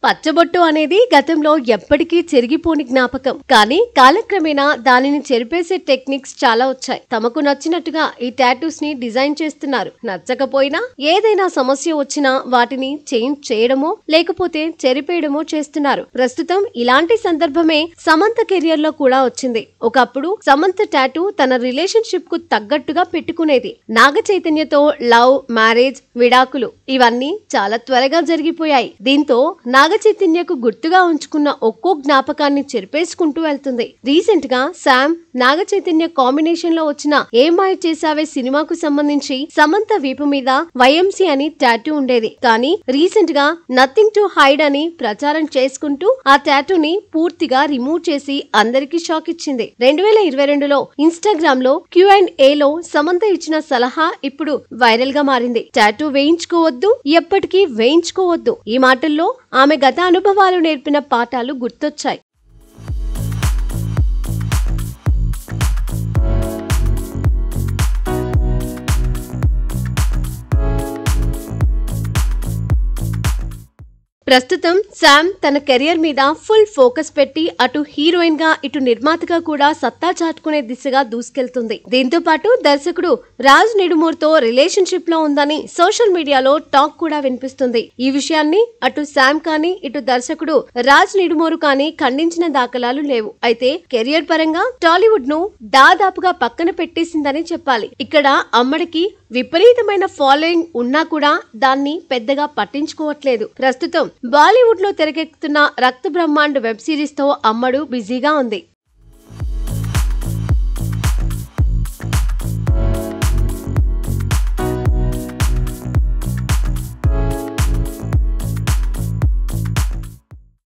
పచ్చబొట్టు అనేది గతంలో ఎప్పటికీ చెరిగిపోని జ్ఞాపకం. కానీ కాలక్రమేణా దానిని చెరిపేసే టెక్నిక్స్ చాలా వచ్చాయి. తమకు నచ్చినట్టుగా ఈ టాటూస్ ని డిజైన్ చేస్తున్నారు. నచ్చకపోయినా ఏదైనా సమస్య వచ్చినా వాటిని చేంజ్ చేయడమో లేకపోతే చెరిపేయడమో చేస్తున్నారు. ప్రస్తుతం ఇలాంటి సందర్భమే సమంత కెరియర్ లో కూడా వచ్చింది. ఒకప్పుడు సమంత టాటూ తన రిలేషన్షిప్ కు తగ్గట్టుగా పెట్టుకునేది. నాగ చైతన్యతో లవ్, మ్యారేజ్, విడాకులు ఇవన్నీ చాలా త్వరగా జరిగిపోయాయి. దీంతో నాగ చైతన్యకు గుర్తుగా ఉంచుకున్న ఒక్కో జ్ఞాపకాన్ని చెరిపేసుకుంటూ వెళ్తుంది. రీసెంట్ గా శామ్, నాగ చైతన్య కాంబినేషన్ లో వచ్చిన ఏ మాయ చేసావే సినిమాకు సంబంధించి సమంత వీపు మీద వైఎంసీ అని టాటూ ఉండేది. కానీ రీసెంట్ గా నథింగ్ టు హైడ్ అని ప్రచారం చేసుకుంటూ ఆ టాటూని పూర్తిగా రిమూవ్ చేసి అందరికీ షాక్ ఇచ్చింది. 2022లో ఇన్స్టాగ్రామ్ లో Q&A లో సమంత ఇచ్చిన సలహా ఇప్పుడు వైరల్ గా మారింది. టాటూ వేయించుకోవద్దు, ఎప్పటికీ వేయించుకోవద్దు. ఈ మాటల్లో ఆమె గత అనుభవాలు నేర్పిన పాఠాలు గుర్తొచ్చాయి. ప్రస్తుతం శామ్ తన కెరియర్ మీద ఫుల్ ఫోకస్ పెట్టి అటు హీరోయిన్ గా ఇటు నిర్మాతగా కూడా సత్తా చాటుకునే దిశగా దూసుకెళ్తుంది. దీంతో పాటు దర్శకుడు రాజ్ నిడుమూర్ తో రిలేషన్షిప్ లో ఉందని సోషల్ మీడియాలో టాక్ కూడా వినిపిస్తుంది. ఈ విషయాన్ని అటు శామ్ కానీ ఇటు దర్శకుడు రాజ్ నిడుమూర్ కానీ ఖండించిన దాఖలాలు లేవు. అయితే కెరియర్ పరంగా టాలీవుడ్ ను దాదాపుగా పక్కన పెట్టేసిందని చెప్పాలి. ఇక్కడ అమ్మడికి విపరీతమైన ఫాలోయింగ్ ఉన్నా కూడా దాన్ని పెద్దగా పట్టించుకోవట్లేదు. ప్రస్తుతం బాలీవుడ్ లో తెరకెక్కుతున్న రక్త బ్రహ్మాండ్ వెబ్ సిరీస్ తో అమ్మడు బిజీగా ఉంది.